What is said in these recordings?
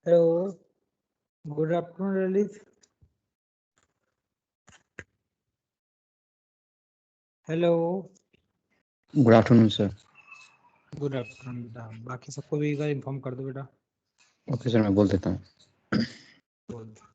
Hello, good afternoon, Lilith. Hello, good afternoon sir. Good afternoon बेटा। बाकी सबको भी एक बार इन्फॉर्म कर दो बेटा। ओके सर, मैं बोल देता हूँ। बोल दो।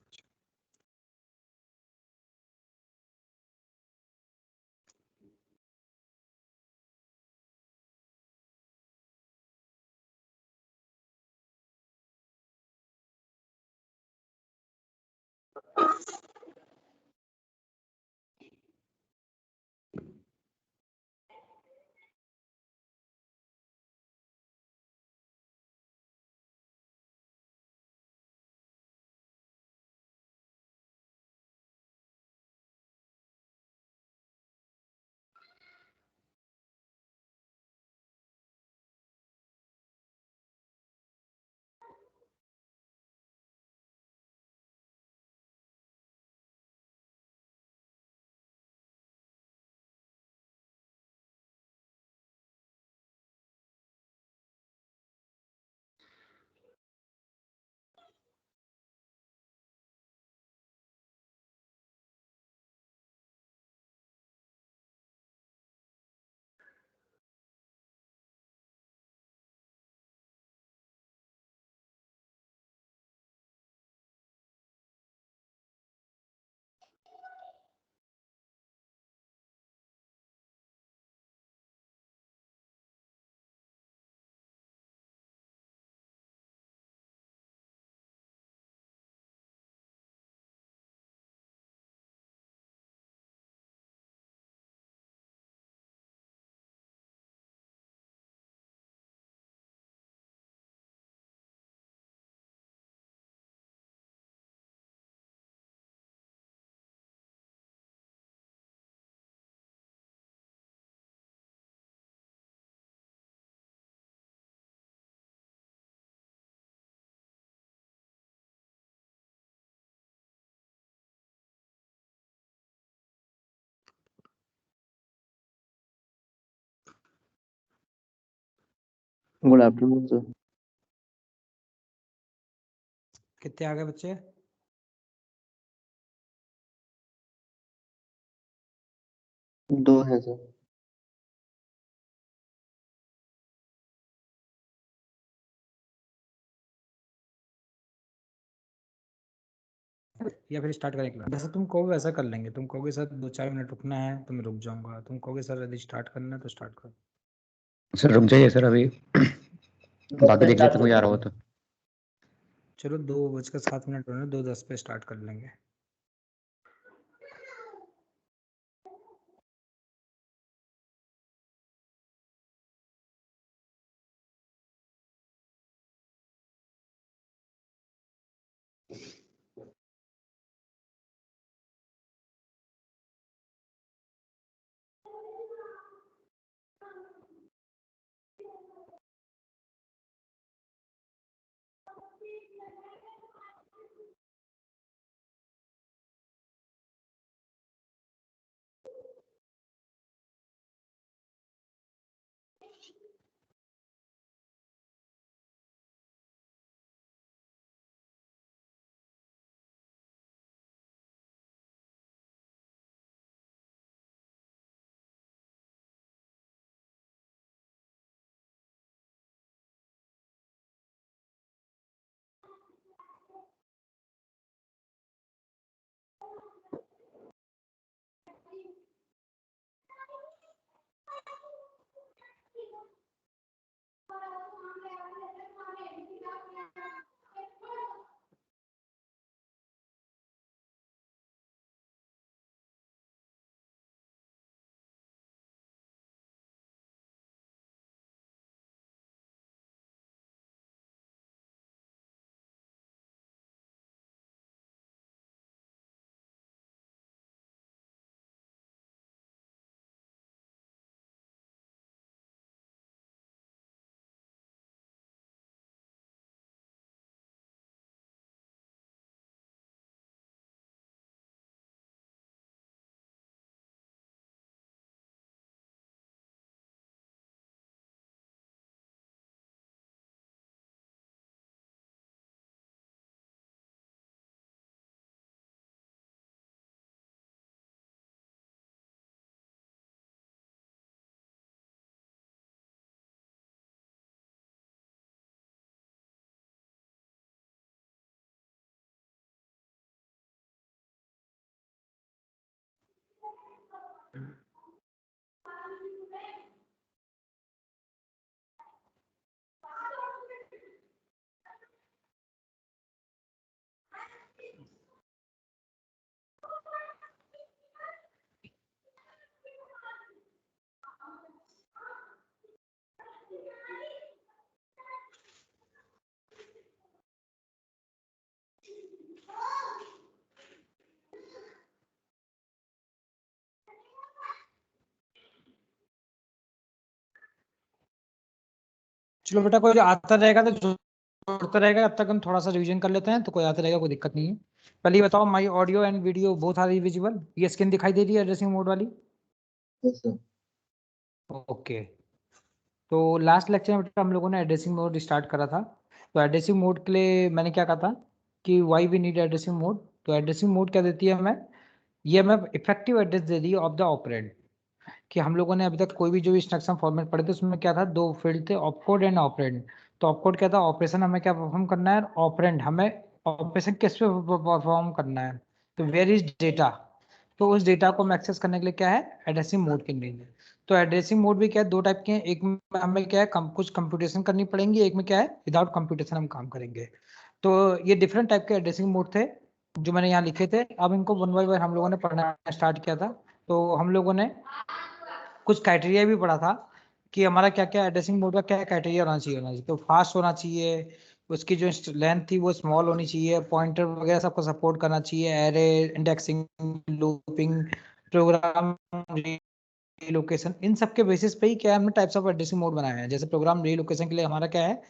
Good afternoon sir. कितने आ गए बच्चे? दो है सर। या फिर स्टार्ट करें क्लास? जैसे तुम कहोगे वैसा कर लेंगे। तुम कहोगे सर 2-4 मिनट रुकना है तो मैं रुक जाऊंगा। तुम कहोगे सर यदि स्टार्ट करना है तो स्टार्ट करो। सर रुक जाइए सर, अभी बाद में देख लेते कोई आ रहा हो तो। चलो 2:07 होने, 2:10 पे स्टार्ट कर लेंगे। चलो बेटा, कोई आता रहेगा तो जोड़ता रहेगा, तब तक हम थोड़ा सा रिवीजन कर लेते हैं। तो कोई आता रहेगा, कोई दिक्कत नहीं है। पहले बताओ, my audio and video both are visible? ये स्क्रीन दिखाई दे रही है एड्रेसिंग मोड वाली? Yes sir. ओके। तो लास्ट लेक्चर में बेटा हम लोगों ने एड्रेसिंग मोड स्टार्ट करा था। तो एड्रेसिंग मोड के लिए मैंने क्या कहा था कि why we need addressing mode. तो एड्रेसिंग मोड क्या देती है हमें? ये हमें इफेक्टिव एड्रेस दे दी ऑफ द ऑपरेंड। कि हम लोगों ने अभी तक कोई भी जो इंस्ट्रक्शन फॉर्मेट पढ़े थे उसमें क्या था, दो फील्ड थे, ऑपकोड एंड ऑपरेंड। तो ऑपकोड क्या था? ऑपरेशन हमें क्या परफॉर्म करना है, ऑपरेंड हमें ऑपरेशन किस पे परफॉर्म करना है। तो वेयर इज डेटा, तो उस डेटा को हम एक्सेस करने के लिए क्या है, एड्रेसिंग मोड के लिए। तो एड्रेसिंग मोड भी क्या है, दो टाइप के हैं। एक में हमें क्या है, कुछ कंप्यूटेशन करनी पड़ेंगी, एक में क्या है विदाउट कंप्यूटेशन हम काम करेंगे। तो ये डिफरेंट टाइप के एड्रेसिंग मोड थे जो मैंने यहाँ लिखे थे। अब इनको वन बाय वन हम लोगों ने पढ़ना स्टार्ट किया था। तो हम लोगों ने कुछ क्राइटेरिया भी पढ़ा था कि हमारा क्या क्या एड्रेसिंग मोड का क्या क्राइटेरिया होना चाहिए। तो फास्ट होना चाहिए, उसकी जो लेंथ थी वो स्मॉल होनी चाहिए, पॉइंटर वगैरह सबको सपोर्ट करना चाहिए, array, indexing, looping, program relocation, इन सब के बेसिस पे ही क्या है हमने टाइप्स ऑफ एड्रेसिंग मोड बनाए हैं। जैसे प्रोग्राम रीलोकेशन के लिए हमारा क्या है,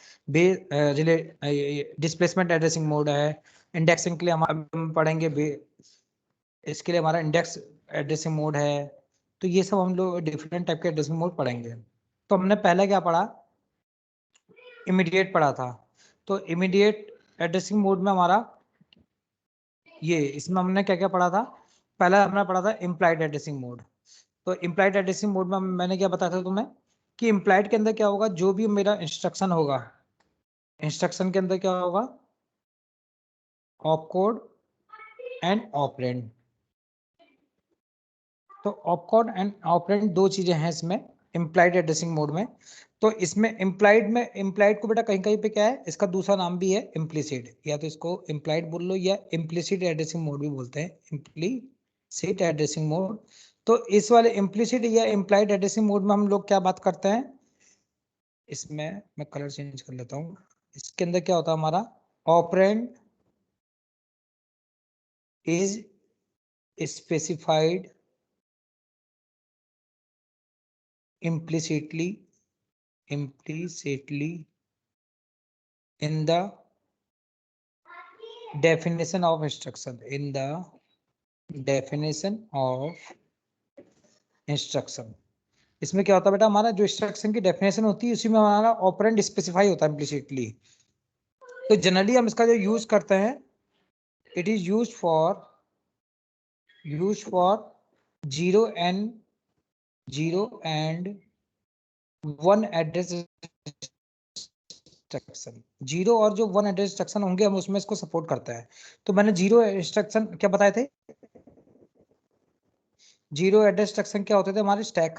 डिस्प्लेसमेंट एड्रेसिंग मोड है। इंडेक्सिंग के लिए हम पढ़ेंगे इसके लिए हमारा इंडेक्स एड्रेसिंग मोड है। तो ये सब हम लोग डिफरेंट टाइप के एड्रेसिंग मोड पढ़ेंगे। तो हमने पहले क्या पढ़ा, इमीडिएट पढ़ा था। तो इमीडिएट एड्रेसिंग मोड में हमारा ये, इसमें हमने क्या क्या पढ़ा था, पहला हमने पढ़ा था इम्प्लाइड एड्रेसिंग मोड। तो इम्प्लाइड एड्रेसिंग मोड में मैंने क्या बताया था तुम्हें कि इम्प्लाइड के अंदर क्या होगा, जो भी मेरा इंस्ट्रक्शन होगा, इंस्ट्रक्शन के अंदर क्या होगा, ऑपकोड एंड ऑपरेंड। तो ऑपकोड एंड ऑपरेंड दो चीजें हैं इसमें इम्प्लाइड एड्रेसिंग मोड में। तो इसमें इम्प्लाइड को बेटा कहीं कहीं पे क्या है, इसका दूसरा नाम भी है इम्प्लिसिट, या तो इसको इम्प्लाइड बोल लो या इम्प्लिसिट एड्रेसिंग मोड भी बोलते हैं, इम्प्लिसिट एड्रेसिंग मोड। तो इस वाले इम्प्लिसिट या इम्प्लाइड एड्रेसिंग मोड में हम लोग क्या बात करते हैं, इसमें मैं कलर चेंज कर लेता हूँ। इसके अंदर क्या होता है हमारा, operand is specified implicitly in the definition of instruction, in the definition of instruction। इसमें क्या होता है बेटा, हमारा जो इंस्ट्रक्शन की डेफिनेशन होती है उसी में हमारा ऑपरेंड स्पेसिफाई होता है इम्प्लिसिटली। तो जनरली हम इसका जो यूज करते हैं, it is use for zero and one address instruction. Zero और जो वन एड्रेस इंस्ट्रक्शन होंगे हम उसमें इसको सपोर्ट करता है। तो मैंने जीरो इंस्ट्रक्शन क्या बताए थे, जीरो एड्रेस इंस्ट्रक्शन क्या होते थे हमारे, स्टैक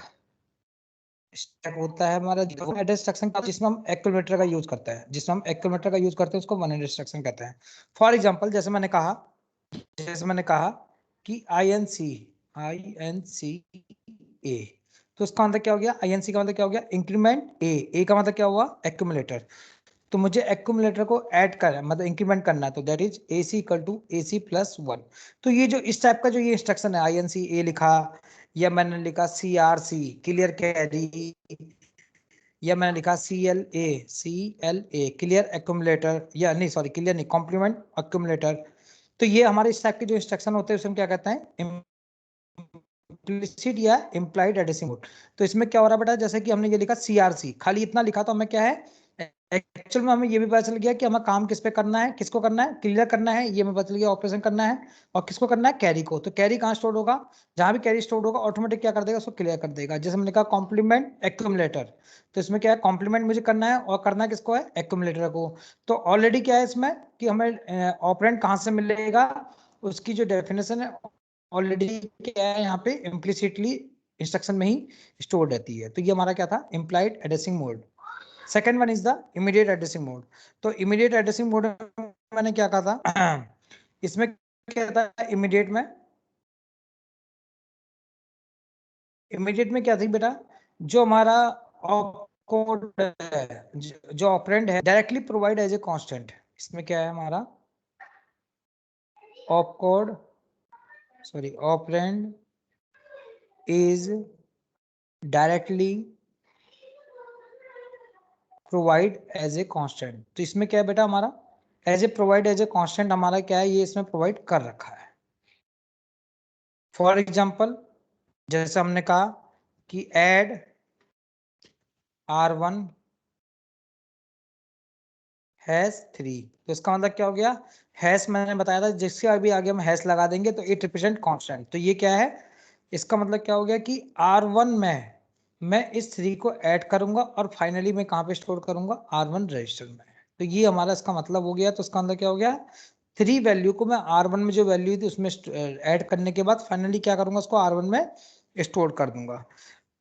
होता है हमारा जीरो एड्रेस इंस्ट्रक्शन का, जिसमें हम एक्यूमुलेटर का यूज करते हैं, उसको वन एड्रेस इंस्ट्रक्शन कहते हैं। फॉर एग्जांपल जैसे मैंने कहा कि आई एन सी ए, तो उसका मतलब क्या हो गया, INC का मतलब क्या हो गया, इंक्रीमेंट ए का मतलब क्या हुआ, एक्यूमुलेटर। तो मुझे एक्यूमुलेटर को ऐड करना मतलब इंक्रीमेंट करना है, तो that is AC equal to AC plus 1। तो ये जो इस टाइप का जो ये इंस्ट्रक्शन है, INC ए लिखा, या मैंने लिखा CRC क्लियर कैरी, या मैंने लिखा CLA क्लियर एक्यूमुलेटर, या नहीं सॉरी क्लियर नहीं, कॉम्प्लीमेंट एक्यूमुलेटर। तो ये हमारे इस टाइप के जो इंस्ट्रक्शन होते हैं उसमें क्या कहते हैं, इम्प्लिसिट या इम्प्लाइड एड्रेसिंग मोड। तो इसमें क्या हो रहा है बेटा, जैसे कि हमने ये लिखा CRC, खाली इतना लिखा तो हमें क्या है, एक्चुअल में हमें ये भी पता चल गया कि हमें काम किस पे करना है, किसको करना है, क्लियर करना है, ये हमें पता चल गया ऑपरेशन करना है, और किसको करना है, कैरी को। तो कैरी कहाँ स्टोर होगा, जहां भी कैरी स्टोर होगा ऑटोमेटिक क्या कर देगा, उसको क्लियर कर देगा। जैसे हमने कहा कॉम्प्लीमेंट एक्यूमुलेटर, तो इसमें क्या है, कॉम्प्लीमेंट मुझे करना है, और करना किसको है, एक्यूमुलेटर को। तो ऑलरेडी क्या है इसमें कि हमें ऑपरेंड कहाँ से मिलेगा, उसकी जो डेफिनेशन है ऑलरेडी क्या है यहाँ पे इम्प्लिसिटली इंस्ट्रक्शन में ही स्टोर रहती है। तो ये हमारा क्या था, implied addressing mode. Second one is the immediate addressing mode. तो इमीडिएट एड्रेसिंग मोड मैंने क्या कहा था इसमें क्या था, इमीडिएट में क्या थी बेटा, जो हमारा ऑपकोड है, जो ऑपरेंड है, directly provide as a constant. इसमें क्या है हमारा opcode, sorry operand is directly provide as a constant. तो इसमें क्या है बेटा, हमारा as a provide as a constant हमारा क्या है, ये इसमें प्रोवाइड कर रखा है। फॉर एग्जाम्पल जैसे हमने कहा कि ऐड R1 हैश 3, तो इसका मतलब क्या हो गया, हैश मैंने बताया था जिससे अभी आगे हम हैश लगा देंगे तो इट रिप्रेजेंट कांस्टेंट। तो ये क्या है, इसका मतलब क्या हो गया कि R1 में मैं इस 3 को ऐड करूंगा और फाइनली मैं कहाँ पे स्टोर करूंगा, R1 रजिस्टर में। तो ये हमारा इसका मतलब हो गया। तो इसका मतलब क्या हो गया, 3 वैल्यू को मैं R1 में जो वैल्यू थी उसमें ऐड करने के बाद फाइनली क्या करूंगा, उसको R1 में स्टोर कर दूंगा।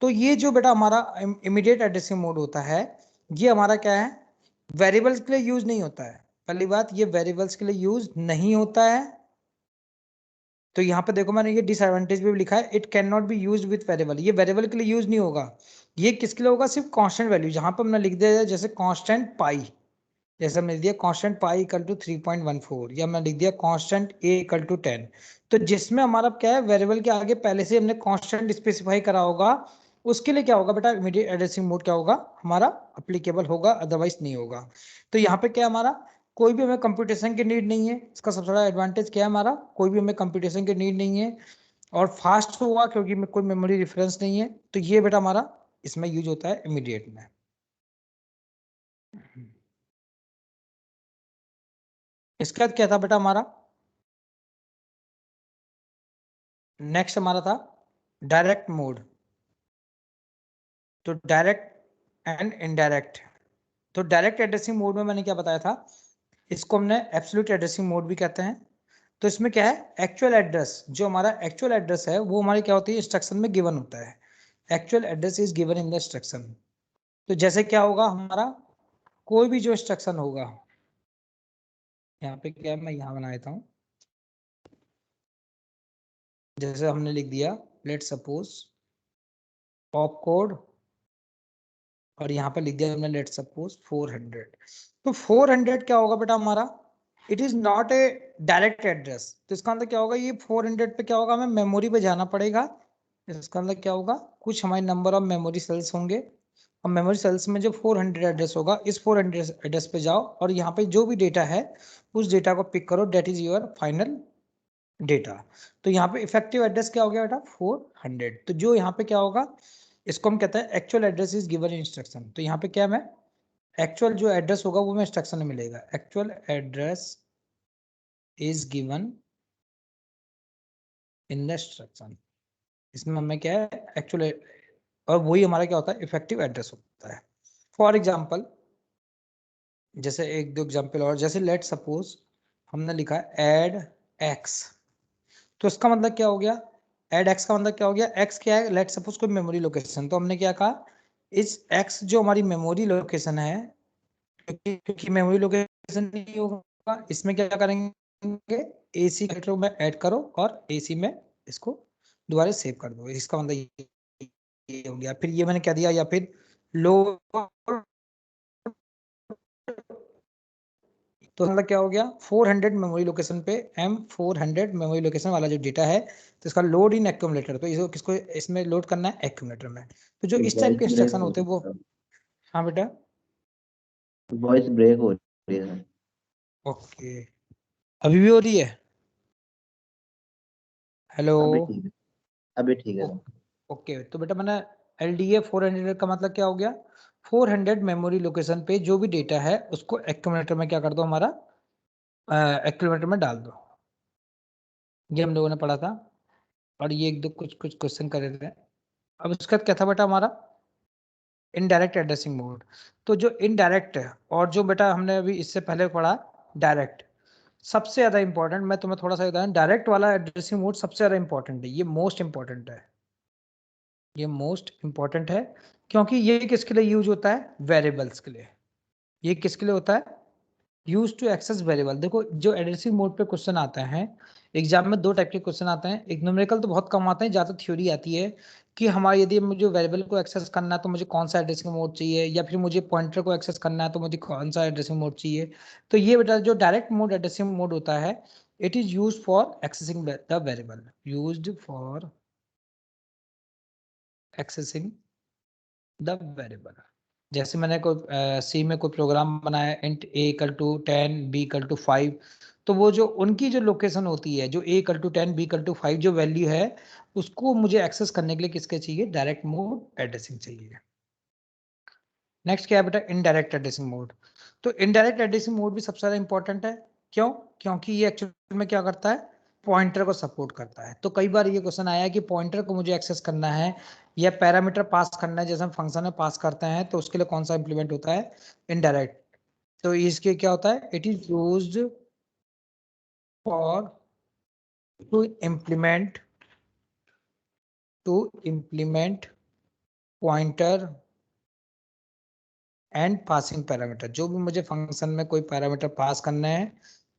तो ये जो बेटा हमारा इमीडिएट एड्रेसिंग मोड होता है, ये हमारा क्या है, वेरिएबल्स के लिए यूज नहीं होता है। पहली बात, ये वेरिएबल्स के लिए यूज नहीं होता है। तो यहाँ पे देखो मैंने ये डिसएडवांटेज भी लिखा है, it can not be use with variable. ये वेरिएबल के लिए यूज नहीं होगा, ये किसके लिए होगा, सिर्फ कांस्टेंट वैल्यू। जहां पर हमने लिख दिया जैसे कांस्टेंट पाई, जैसे हमने लिख दिया कांस्टेंट पाई इक्वल टू 3.14, या हमने लिख दिया कांस्टेंट ए इक्वल टू 10। तो जिसमें हमारा क्या है, वेरिएबल के आगे पहले से हमने कांस्टेंट स्पेसिफाई करा होगा, उसके लिए क्या होगा बेटा, इमीडिएट एड्रेसिंग मोड क्या होगा हमारा अप्लीकेबल होगा, अदरवाइज नहीं होगा। तो यहाँ पे क्या हमारा कोई भी हमें कंप्यूटेशन की नीड नहीं है। इसका सबसे बड़ा एडवांटेज क्या है, हमारा कोई भी हमें कंप्यूटेशन की नीड नहीं है और फास्ट होगा क्योंकि कोई मेमोरी रेफरेंस नहीं है। तो ये बेटा हमारा इसमें यूज होता है इमीडिएट में। इसके बाद क्या था बेटा हमारा, नेक्स्ट हमारा था डायरेक्ट मोड। तो डायरेक्ट एंड इनडायरेक्ट। तो डायरेक्ट एड्रेसिंग मोड में मैंने क्या बताया था, इसको हमने एब्सोल्यूट एड्रेसिंग मोड भी कहते हैं। तो इसमें क्या है, एक्चुअल एड्रेस, जो हमारा एक्चुअल एड्रेस है वो हमारी क्या होती है, इंस्ट्रक्शन में गिवन होता है। Actual address is given in the instruction. तो जैसे क्या होगा हमारा, कोई भी जो इंस्ट्रक्शन होगा, यहाँ पे क्या है, मैं यहाँ बना देता हूँ। जैसे हमने लिख दिया लेट सपोज पॉप कोड, और यहाँ पे लिख दिया हमने लेट सपोज 400। तो 400 क्या होगा बेटा हमारा, it is not a direct address. तो इसका मतलब क्या होगा, ये 400 पे क्या होगा, हमें मेमोरी पे जाना पड़ेगा। इसका मतलब क्या होगा, कुछ हमारे नंबर ऑफ मेमोरी सेल्स होंगे और मेमोरी सेल्स में जो 400 एड्रेस होगा, इस 400 एड्रेस पे जाओ और यहाँ पे जो भी डेटा है उस डेटा को पिक करो, that is your final data. तो यहाँ पे इफेक्टिव एड्रेस क्या हो गया बेटा 400। तो जो यहाँ पे क्या होगा, इसको हम कहते हैं actual address is given in instruction. तो यहाँ पे क्या है, एक्चुअल जो एड्रेस होगा वो हमें इंस्ट्रक्शन में मिलेगा। Actual address is given in the instruction. इसमें हमें क्या है एक्चुअल, और वही हमारा क्या होता है इफेक्टिव एड्रेस होता है। फॉर एग्जाम्पल जैसे एक दो एग्जाम्पल और, जैसे लेट सपोज हमने लिखा एड एक्स। तो इसका मतलब क्या हो गया, एड एक्स का मतलब क्या हो गया, एक्स क्या है, लेट सपोज कोई मेमोरी लोकेशन। तो हमने क्या कहा, इस एक्स जो हमारी मेमोरी लोकेशन है, क्योंकि मेमोरी लोकेशन नहीं होगा, इसमें क्या करेंगे, एसी कैरेक्टर में ऐड करो और एसी में इसको दोबारा सेव कर दो। इसका मतलब ये हो गया। फिर ये मैंने क्या दिया, या फिर लो, तो मतलब क्या हो गया, 400 मेमोरी लोकेशन पे M400 मेमोरी लोकेशन वाला जो डेटा है, तो इसका लोड इन एक्यूमुलेटर। तो इसको किसको इसमें लोड करना है, एक्यूमुलेटर में। तो जो इस टाइप के इंस्ट्रक्शन होते हैं वो, हाँ बेटा, वॉइस ब्रेक हो रही है। ओके, अभी भी हो रही है, हेलो, अभी ठीक है, अभी ठीक है। ओके। तो बेटा मैंने LDA 400 का मतलब क्या हो गया, 400 मेमोरी लोकेशन पे जो भी डेटा है उसको एक्यूमुलेटर में क्या कर दो, हमारा एक्यूमुलेटर में डाल दो। ये हम लोगों ने पढ़ा था और ये एक दो कुछ कुछ क्वेश्चन करे थे। अब उसका क्या था बेटा हमारा इनडायरेक्ट एड्रेसिंग मोड। तो जो इनडायरेक्ट है और जो बेटा हमने अभी इससे पहले पढ़ा डायरेक्ट, सबसे ज्यादा इंपॉर्टेंट, मैं तुम्हें थोड़ा सा बता, डायरेक्ट वाला एड्रेसिंग मोड सबसे ज्यादा इंपॉर्टेंट है, ये मोस्ट इंपॉर्टेंट है। ये मोस्ट इंपॉर्टेंट है क्योंकि ये किसके लिए यूज होता है, वेरिएबल्स के लिए। ये किसके लिए होता है, यूज टू एक्सेस वेरिएबल। देखो जो एड्रेसिंग मोड पे क्वेश्चन आते हैं एग्जाम में, दो टाइप के क्वेश्चन आते हैं। एक न्यूमेरिकल तो बहुत कम आते हैं, ज्यादा थ्योरी आती है कि हमारे यदि मुझे वेरिएबल को एक्सेस करना है तो मुझे कौन सा एड्रेसिंग मोड चाहिए, या फिर मुझे पॉइंटर को एक्सेस करना है तो मुझे कौन सा एड्रेसिंग मोड चाहिए। तो ये बेटा जो डायरेक्ट मोड एड्रेसिंग मोड होता है, it is use for accessing the variable, used for accessing the variable. जैसे मैंने कोई सी में कोई प्रोग्राम बनाया, int a equal to 10 B equal to 5, तो वो जो उनकी जो लोकेशन होती है, जो A equal to 10 B equal to 5 जो वैल्यू है, उसको मुझे एक्सेस करने के लिए किसके चाहिए, डायरेक्ट मोड एड्रेसिंग चाहिए। नेक्स्ट क्या है बेटा, इनडायरेक्ट एड्रेसिंग मोड। तो इनडायरेक्ट एड्रेसिंग मोड भी सबसे ज्यादा इंपॉर्टेंट है। क्यों? क्योंकि ये एक्चुअल में क्या करता है, पॉइंटर को सपोर्ट करता है। तो कई बार ये क्वेश्चन आया है कि पॉइंटर को मुझे एक्सेस करना है या पैरामीटर पास करना है, जैसे हम फंक्शन में पास करते हैं, तो उसके लिए कौन सा इंप्लीमेंट होता है, इनडायरेक्ट। तो इसके क्या होता है, it is used for to implement pointer and passing parameter. जो भी मुझे फंक्शन में कोई पैरामीटर पास करना है,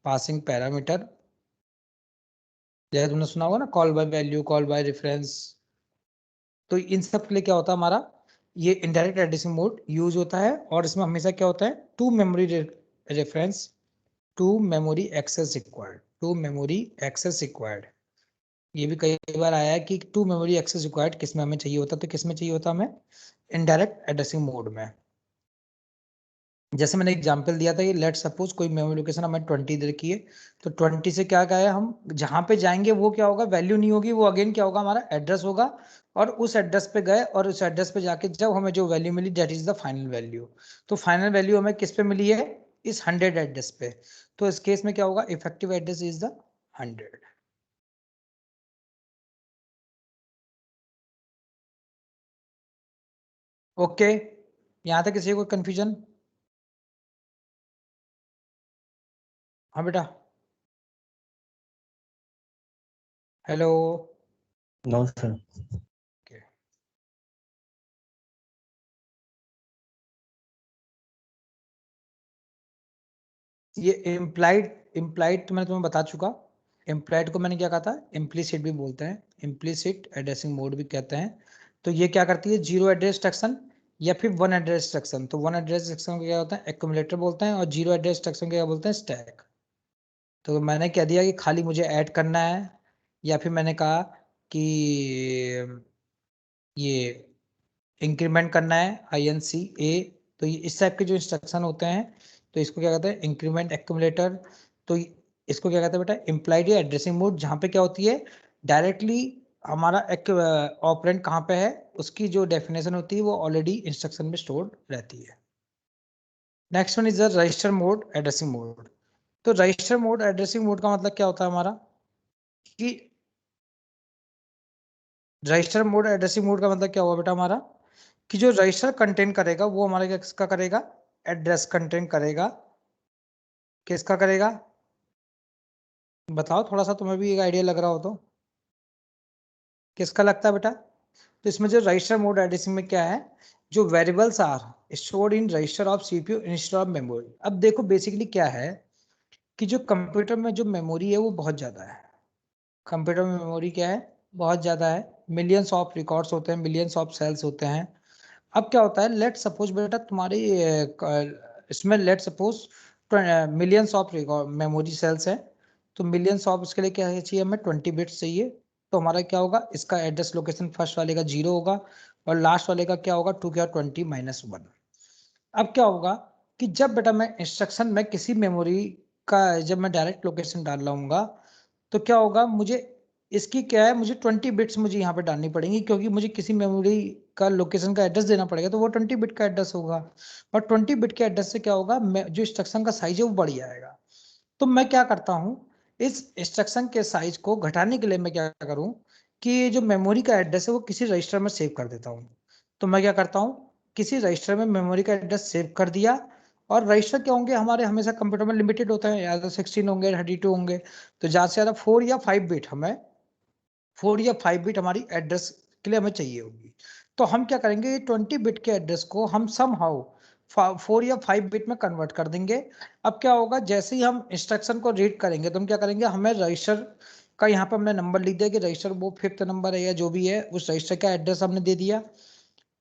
पासिंग पैरामीटर, जैसे तुमने सुना होगा ना, call by value, call by reference. तो इन सब के लिए क्या होता है हमारा, ये इनडायरेक्ट एड्रेसिंग मोड यूज होता है। और इसमें हमेशा क्या होता है, two memory reference, two memory access required, two memory access required. ये भी कई बार आया है कि टू मेमोरी एक्सेस रिक्वायर्ड किस में हमें चाहिए होता है, तो किस में चाहिए होता है हमें, इनडायरेक्ट एड्रेसिंग मोड में। जैसे मैंने एग्जांपल दिया था, ये लेट सपोज कोई मेमोरी लोकेशन हमें 20 दे रखी है, तो 20 से क्या है, हम जहां पे जाएंगे वो क्या होगा, वैल्यू नहीं होगी, वो अगेन क्या होगा, हमारा एड्रेस होगा। और उस एड्रेस पे गए और उस एड्रेस पे जाके जब हमें जो वैल्यू मिली, that is the final value. तो फाइनल वैल्यू हमें किस पे मिली है, इस 100 एड्रेस पे। तो इस केस में क्या होगा, effective address is the 100। Okay, यहाँ तक किसी को कंफ्यूजन? हाँ बेटा, हेलो। No sir. Okay. ये इम्प्लाइड तो मैंने तुम्हें बता चुका। इम्प्लाइड को मैंने क्या कहा था, इम्प्लीसिट भी बोलते हैं, इम्प्लीसिट एड्रेसिंग मोड भी कहते हैं। तो ये क्या करती है, जीरो एड्रेस इंस्ट्रक्शन या फिर वन एड्रेस इंस्ट्रक्शन। तो वन एड्रेस इंस्ट्रक्शन को क्या होता है, एक्यूमुलेटर बोलते हैं, और जीरो एड्रेस इंस्ट्रक्शन को क्या बोलते हैं, स्टैक। तो मैंने कह दिया कि खाली मुझे ऐड करना है, या फिर मैंने कहा कि ये इंक्रीमेंट करना है, INC A। तो ये इस टाइप के जो इंस्ट्रक्शन होते हैं, तो इसको क्या कहते हैं, इंक्रीमेंट एक्यूमुलेटर। तो इसको क्या कहते हैं बेटा, इम्प्लाइड एड्रेसिंग मोड, जहाँ पे क्या होती है, डायरेक्टली हमारा एक ऑपरेंड कहाँ पे है, उसकी जो डेफिनेशन होती है वो ऑलरेडी इंस्ट्रक्शन में स्टोर्ड रहती है। Next one is the register mode addressing mode. तो रजिस्टर मोड एड्रेसिंग मोड का मतलब क्या होता है हमारा, कि रजिस्टर मोड एड्रेसिंग मोड का मतलब क्या हुआ बेटा हमारा, कि जो रजिस्टर कंटेन करेगा वो हमारे किसका करेगा, एड्रेस कंटेन करेगा। किसका करेगा, बताओ थोड़ा सा, तुम्हें भी एक आइडिया लग रहा हो तो। किसका लगता है बेटा, तो इसमें जो रजिस्टर मोड एड्रेसिंग में क्या है, जो variables are stored in register of CPU instead of memory. अब देखो बेसिकली क्या है, कि जो कंप्यूटर में जो मेमोरी है वो बहुत ज्यादा है। कंप्यूटर में मेमोरी क्या है, बहुत ज्यादा है। मिलियंस ऑफ रिकॉर्ड्स होते हैं, मिलियंस ऑफ सेल्स होते हैं। अब क्या होता है, लेट सपोज बेटा तुम्हारी इसमें let suppose millions of memory cells है। तो मिलियंस ऑफ, इसके लिए क्या चाहिए हमें, 20 बिट्स चाहिए। तो हमारा क्या होगा, इसका एड्रेस लोकेशन फर्स्ट वाले का 0 होगा, और लास्ट वाले का क्या होगा, 2 क्या 20 - 1। अब क्या होगा, कि जब बेटा मैं इंस्ट्रक्शन में किसी मेमोरी का जब मैं डायरेक्ट लोकेशन डाल लाऊंगा, तो क्या होगा, मुझे इसकी क्या है, मुझे 20 बिट्स मुझे यहाँ पे डालनी पड़ेंगी, क्योंकि मुझे किसी मेमोरी का लोकेशन का एड्रेस देना पड़ेगा, तो वो 20 बिट का एड्रेस होगा। और 20 बिट के एड्रेस से क्या होगा, जो इंस्ट्रक्शन का साइज है वो बढ़ जाएगा। तो मैं क्या करता हूँ, इस इंस्ट्रक्शन के साइज को घटाने के लिए मैं क्या करूँ, कि जो मेमोरी का एड्रेस है वो किसी रजिस्टर में सेव कर देता हूँ। तो मैं क्या करता हूँ, किसी रजिस्टर में मेमोरी का एड्रेस सेव कर दिया। और रजिस्टर क्या होंगे हमारे, हमेशा कंप्यूटर में लिमिटेड होता है, या तो 16 होंगे, 32 होंगे। तो ज्यादा से ज्यादा 4 या 5 बिट हमें, 4 या 5 बिट हमारी एड्रेस के लिए हमें चाहिए होगी। तो हम क्या करेंगे, 20 बिट के एड्रेस को हम समहाउ 4 या 5 बिट में कन्वर्ट कर देंगे। अब क्या होगा, जैसे ही हम इंस्ट्रक्शन को रीड करेंगे तो हम क्या करेंगे, हमें रजिस्टर का यहाँ पे हमने नंबर लिख दिया कि रजिस्टर वो 5th नंबर है या जो भी है, उस रजिस्टर का एड्रेस हमने दे दिया।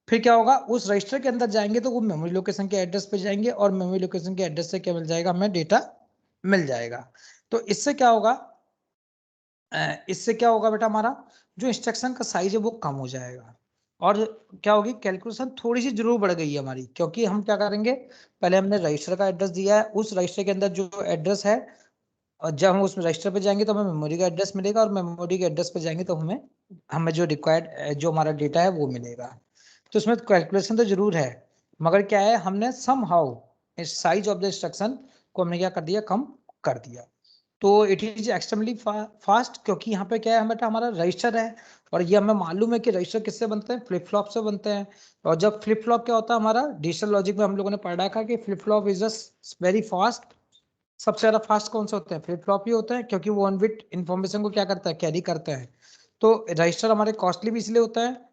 फिर क्या होगा, उस रजिस्टर के अंदर जाएंगे तो वो मेमोरी लोकेशन के एड्रेस पे जाएंगे और मेमोरी लोकेशन के एड्रेस से क्या मिल जाएगा, हमें डेटा मिल जाएगा। तो इससे क्या होगा, इससे क्या होगा बेटा, हमारा जो इंस्ट्रक्शन का साइज है वो कम हो जाएगा और क्या होगी, कैलकुलेशन थोड़ी सी जरूर बढ़ गई है हमारी, क्योंकि हम क्या करेंगे, पहले हमने रजिस्टर का एड्रेस दिया है, उस रजिस्टर के अंदर जो एड्रेस है, और जब हम उस रजिस्टर पे जाएंगे तो हमें मेमोरी का एड्रेस मिलेगा और मेमोरी के एड्रेस पे जाएंगे तो हमें हमें जो रिक्वायर्ड जो हमारा डेटा है वो मिलेगा। तो इसमें कैलकुलेशन तो जरूर है, मगर क्या है, हमने somehow size of the instruction को हमने क्या कर दिया, कम कर दिया। तो इट इज एक्सट्रीमली फास्ट, क्योंकि यहाँ पे क्या है, हमारा रजिस्टर है और ये हमें मालूम है कि रजिस्टर किससे बनते हैं, फ्लिप फ्लॉप से बनते हैं। और जब फ्लिप फ्लॉप क्या होता है, हमारा डिजिटल लॉजिक में हम लोगों ने पढ़ा रखा कि flip flop is just very fast. सबसे ज्यादा फास्ट कौन से होते हैं, फ्लिप फ्लॉप ही होते हैं, क्योंकि वो 1 बिट इन्फॉर्मेशन को क्या करता है, कैरी करते हैं। तो रजिस्टर हमारे कॉस्टली भी इसलिए होता है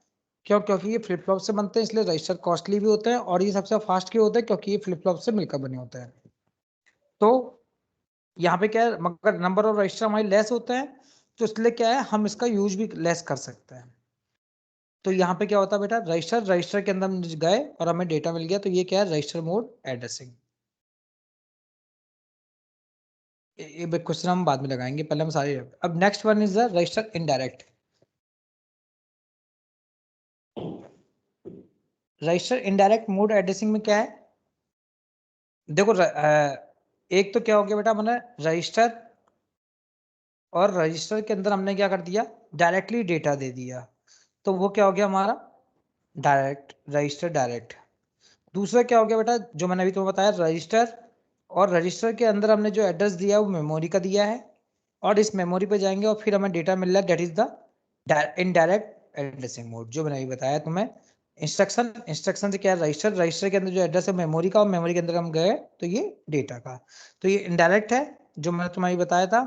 क्योंकि ये फ्लिप फ्लॉप से बनते हैं, इसलिए रजिस्टर कॉस्टली भी होते हैं, और ये सबसे फास्ट क्यों होते हैं, क्योंकि ये फ्लिप फ्लॉप से मिलकर बने होते हैं। तो यहाँ पे क्या है, मगर नंबर ऑफ रजिस्टर हमारे लेस होते हैं, तो इसलिए क्या है, हम इसका यूज भी लेस कर सकते हैं। तो यहाँ पे क्या होता है बेटा, रजिस्टर के अंदर हम गए और हमें डेटा मिल गया, तो ये क्या है, रजिस्टर मोड एड्रेसिंग। ये क्वेश्चन हम बाद में लगाएंगे, पहले हम सारे। अब next one is the register indirect. Register indirect mode addressing में क्या है, देखो एक तो क्या हो गया बेटा, मैंने रजिस्टर, और रजिस्टर के अंदर हमने क्या कर दिया, डायरेक्टली डेटा दे दिया, तो वो क्या हो गया हमारा डायरेक्ट, रजिस्टर डायरेक्ट। दूसरा क्या हो गया बेटा, जो मैंने अभी तुम्हें बताया, रजिस्टर, और रजिस्टर के अंदर हमने जो एड्रेस दिया वो मेमोरी का दिया है, और इस मेमोरी पे जाएंगे और फिर हमें डेटा मिल रहा है, that is the indirect addressing mode, जो मैंने अभी बताया तुम्हें। इंस्ट्रक्शन से क्या है, रजिस्टर के अंदर जो एड्रेस है मेमोरी का, और मेमोरी के अंदर हम गए तो ये डेटा का। तो ये इनडायरेक्ट है, जो मैंने तुम्हें अभी बताया था।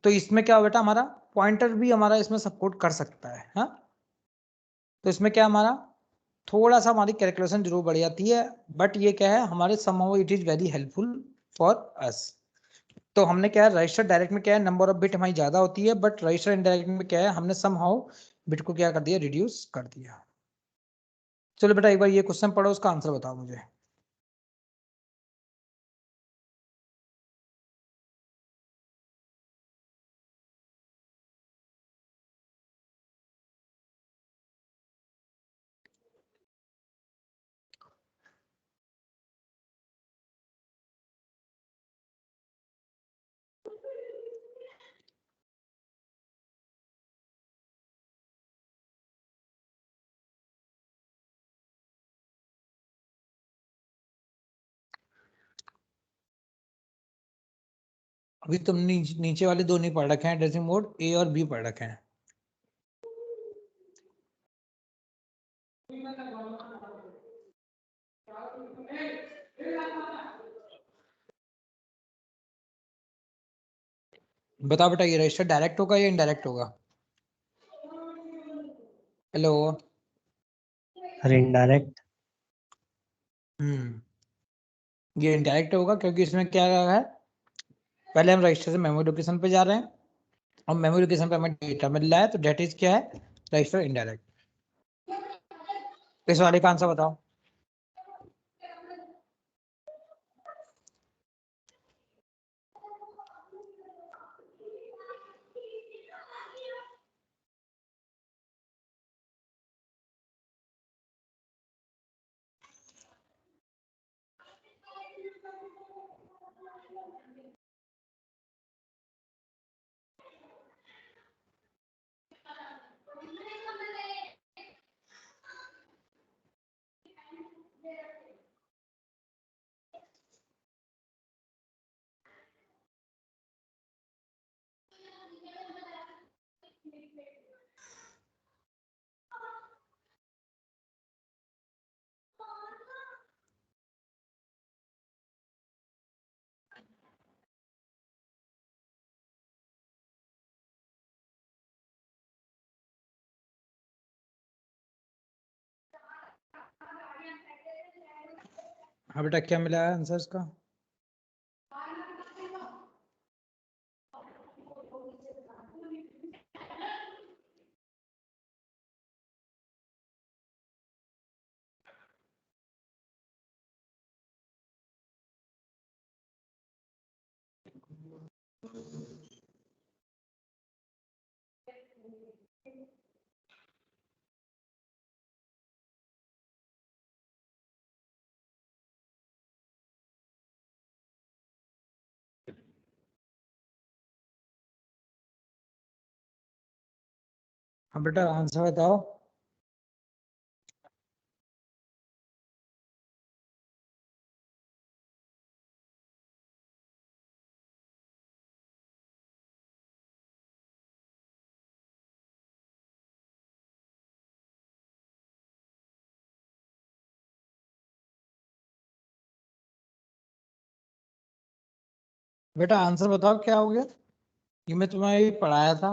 तो इसमें क्या हो बेटा, हमारा पॉइंटर भी हमारा इसमें सपोर्ट कर सकता है, हाँ। तो इसमें क्या हमारा थोड़ा सा हमारी कैलकुलेशन जरूर बढ़ जाती है, बट ये क्या है, हमारे somehow it is very helpful for us. तो हमने क्या है, रजिस्टर डायरेक्ट में क्या है, नंबर ऑफ बिट हमारी ज्यादा होती है, बट रजिस्टर इनडायरेक्ट में क्या है, हमने समहाउ बिट को क्या कर दिया, रिड्यूस कर दिया। चलो बेटा एक बार ये क्वेश्चन पढ़ो, उसका आंसर बताओ मुझे। अभी तुम नीचे वाले दो नहीं पढ़ रखे हैं, एड्रेसिंग मोड ए और बी पढ़ रखे हैं। बताओ बेटा, ये रजिस्टर डायरेक्ट होगा या इनडायरेक्ट होगा? हेलो। अरे इनडायरेक्ट। ये इनडायरेक्ट होगा क्योंकि इसमें क्या है, पहले हम रजिस्टर से मेमोरी लोकेशन पे जा रहे हैं और मेमोरी लोकेशन पे हमें डेटा मिल रहा है, तो डेट इज क्या है, रजिस्टर इनडायरेक्ट। इस वाले का आंसर बताओ। हाँ बेटा क्या मिला है आंसर इसका? हाँ बेटा आंसर बताओ। बेटा आंसर बताओ क्या हो गया? ये मैं तुम्हें अभी पढ़ाया था।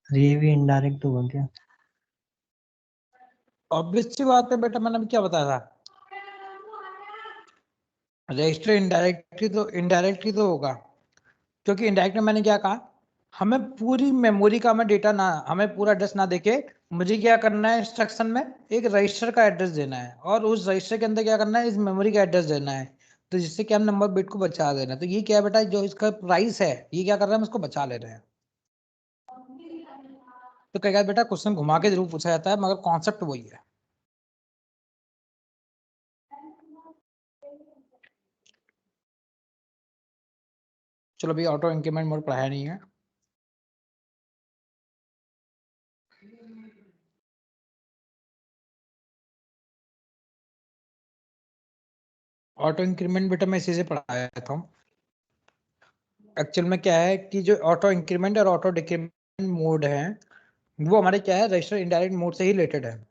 ये भी इनडायरेक्ट होगा क्या? ऑब्वियस सी बात है बेटा, मैंने अभी क्या बताया था? रजिस्टर इनडायरेक्टली तो होगा, क्योंकि इनडायरेक्ट में मैंने क्या कहा, हमें पूरी मेमोरी का हमें डेटा ना, हमें पूरा एड्रेस ना देके मुझे क्या करना है, इंस्ट्रक्शन में एक रजिस्टर का एड्रेस देना है और उस रजिस्टर के अंदर क्या करना है, इस मेमोरी का एड्रेस देना है, तो जिससे कि हम नंबर बिट को बचा देना है। तो ये क्या है बेटा, जो इसका प्राइस है ये क्या कर रहे हैं, हम इसको बचा ले रहे हैं। तो क्या कहते बेटा, क्वेश्चन घुमा के जरूर पूछा जाता है मगर कॉन्सेप्ट वही है। चलो भैया, ऑटो इंक्रीमेंट मोड पढ़ाया नहीं है। ऑटो इंक्रीमेंट बेटा मैं इसी से पढ़ाया था। एक्चुअल में क्या है कि जो ऑटो इंक्रीमेंट और ऑटो डिक्रीमेंट मोड है वो हमारे क्या है, रजिस्टर इनडायरेक्ट मोड से ही रिलेटेड है।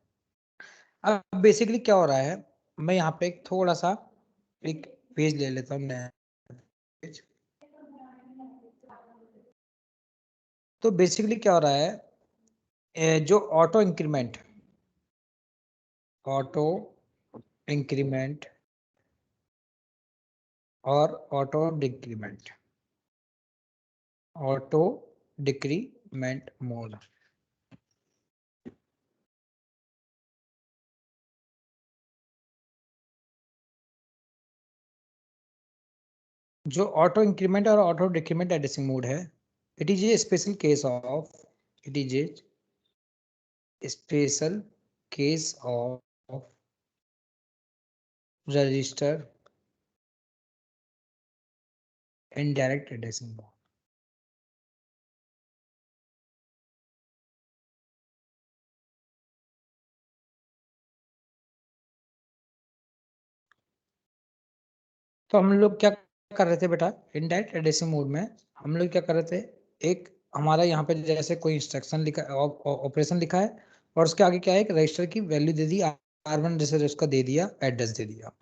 अब बेसिकली क्या हो रहा है, मैं यहाँ पे एक थोड़ा सा एक पेज ले लेता हूँ, नया पेज। तो बेसिकली क्या हो रहा है, जो ऑटो इंक्रीमेंट और ऑटो डिक्रीमेंट मोड, जो ऑटो इंक्रीमेंट और ऑटो डिक्रीमेंट एड्रेसिंग मोड है, it is a special case of it is a special case of register indirect addressing mode. तो हम लोग क्या कर रहे थे बेटा, इनडायरेक्ट एड्रेसिंग मोड में हम लोग क्या कर रहे थे, एक हमारा यहाँ पे जैसे कोई इंस्ट्रक्शन लिखा, ऑपरेशन लिखा है और उसके आगे क्या है, एक रजिस्टर की वैल्यू दे दी R1, जैसे उसका दे दिया एड्रेस दे दिया।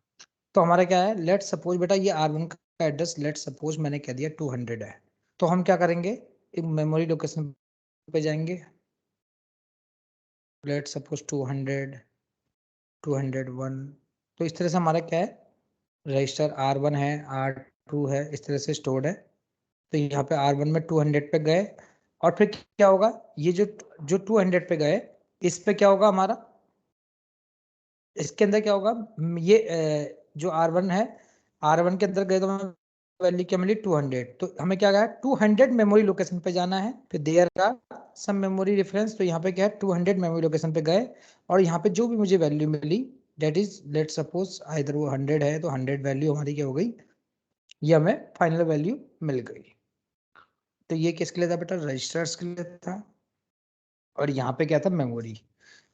तो हमारा क्या है, लेट सपोज बेटा ये R1 का एड्रेस लेट सपोज मैंने कह दिया 200 है। तो हम क्या करेंगे, एक मेमोरी लोकेशन पे जाएंगे, लेट सपोज 200 201। तो इस तरह से हमारा क्या है, रजिस्टर R1 है, R2 है, इस तरह से स्टोर्ड है। तो यहाँ पे R1 में 200 पे गए और फिर क्या होगा, ये जो जो 200 पे गए इस पे क्या होगा हमारा, इसके अंदर क्या होगा, ये जो R1 है, R1 के अंदर गए तो हमें वैल्यू क्या मिली 200। तो हमें क्या गया, 200 मेमोरी लोकेशन पे जाना है, फिर देयर का सम मेमोरी रेफरेंस। तो यहाँ पे क्या है, 200 मेमोरी लोकेशन पे गए और यहाँ पे जो भी मुझे वैल्यू मिली, दैट इज लेट सपोज इधर वो 100 है, तो 100 वैल्यू हमारी क्या हो गई, ये हमें फाइनल वैल्यू मिल गई। तो ये किसके लिए था बेटा, रजिस्टर्स के लिए था। और यहाँ पे क्या था, मेमोरी।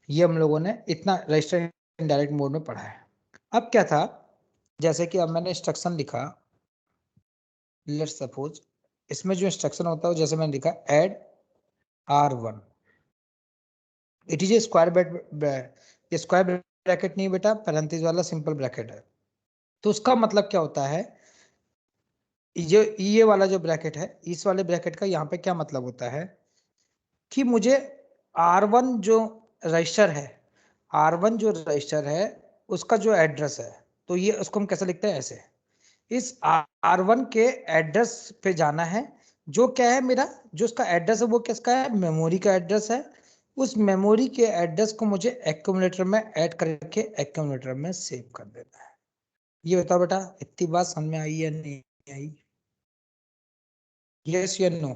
ये हम लोगों ने इतना रजिस्टर इनडायरेक्ट मोड में पढ़ा है। अब क्या था, जैसे कि अब मैंने इंस्ट्रक्शन लिखा, लेट्स सपोज इसमें जो इंस्ट्रक्शन होता है जैसे मैंने लिखा add R1, it is a square bracket नहीं बेटा, पैरेंथेसिस वाला सिंपल ब्रैकेट है। तो उसका मतलब क्या होता है, ये वाला जो ब्रैकेट है, इस वाले ब्रैकेट का यहाँ पे क्या मतलब होता है कि मुझे R1 जो रजिस्टर है, R1 जो रजिस्टर है उसका जो एड्रेस है, तो ये उसको हम कैसे लिखते हैं, ऐसे इस R1 के एड्रेस पे जाना है, जो क्या है मेरा, जो उसका एड्रेस है वो किसका है, मेमोरी का एड्रेस है। उस मेमोरी के एड्रेस को मुझे एक्यूमुलेटर में ऐड करके एक्यूमुलेटर में सेव कर देना है। ये बताओ बेटा, इतनी बात समझ में आई या नहीं आई? यस या नो?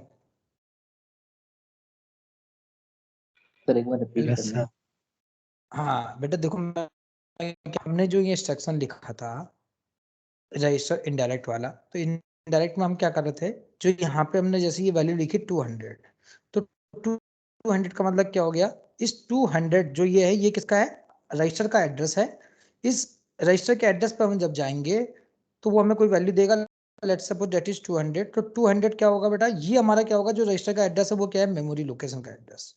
सर एक बार रिपीट यस करना। सर। हाँ बेटा देखो, हमने जो ये इंस्ट्रक्शन लिखा था रजिस्टर इनडायरेक्ट वाला, तो इनडायरेक्ट में हम क्या कर रहे थे, जो यहाँ पे हमने जैसे ये वैल्यू लिखी 200, तो 200 का मतलब क्या हो गया, इस 200 जो ये है ये किसका है, रजिस्टर का एड्रेस है। इस रजिस्टर के एड्रेस पर हम जब जाएंगे तो वो हमें कोई वैल्यू देगा, लेट्स सपोज दैट इज 200, तो 200 क्या होगा बेटा, ये हमारा क्या होगा, जो रजिस्टर का एड्रेस है वो क्या है, मेमोरी लोकेशन का एड्रेस।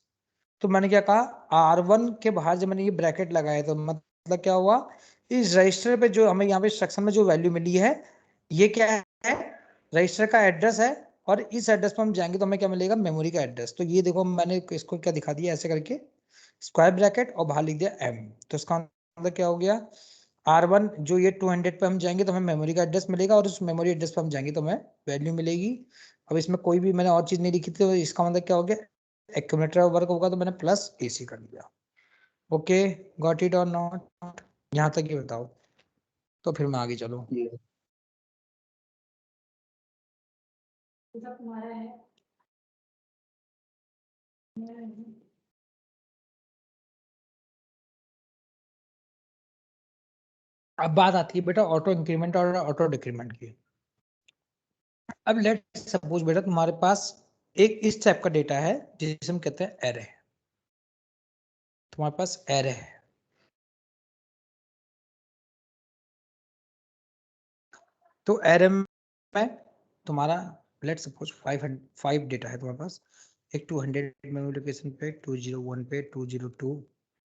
तो मैंने क्या कहा, R1 के बाहर जब मैंने ये ब्रैकेट लगाया तो मतलब क्या हुआ, इस रजिस्टर पे जो हमें यहाँ पे इंस्ट्रक्शन में जो वैल्यू मिली है, ये क्या है, रजिस्टर का एड्रेस है, और इस एड्रेस पर हम जाएंगे तो हमें क्या मिलेगा, मेमोरी का एड्रेस। तो ये देखो मैंने इसको क्या दिखा दिया, ऐसे करके स्क्वायर ब्रैकेट और बाहर लिख दिया M। तो इसका मतलब क्या हो गया, R1 जो ये 200 पे हम जाएंगे तो हमें मेमोरी का एड्रेस मिलेगा, और उस मेमोरी एड्रेस पे हम जाएंगे तो हमें वैल्यू मिलेगी। अब इसमें कोई भी मैंने और चीज नहीं लिखी थी, तो इसका मतलब क्या हो गया, एक्यूमुलेटर वर्क होगा तो मैंने प्लस AC कर दिया। ओके, गॉट इट और नॉट? यहाँ तक ये बताओ, तो फिर मैं आगे चलूँ। अब बात आती है बेटा ऑटो इंक्रीमेंट और ऑटो डिक्रीमेंट की। अब लेट सपोज बेटा तुम्हारे पास एक इस टाइप का डेटा है जिसे हम कहते हैं एरे। तुम्हारे पास एरे है, तो एरे में तुम्हारा लेट सपोज 5 डेटा है तुम्हारे पास, एक 200 मेमोरी लोकेशन पे, 201 पे, 202,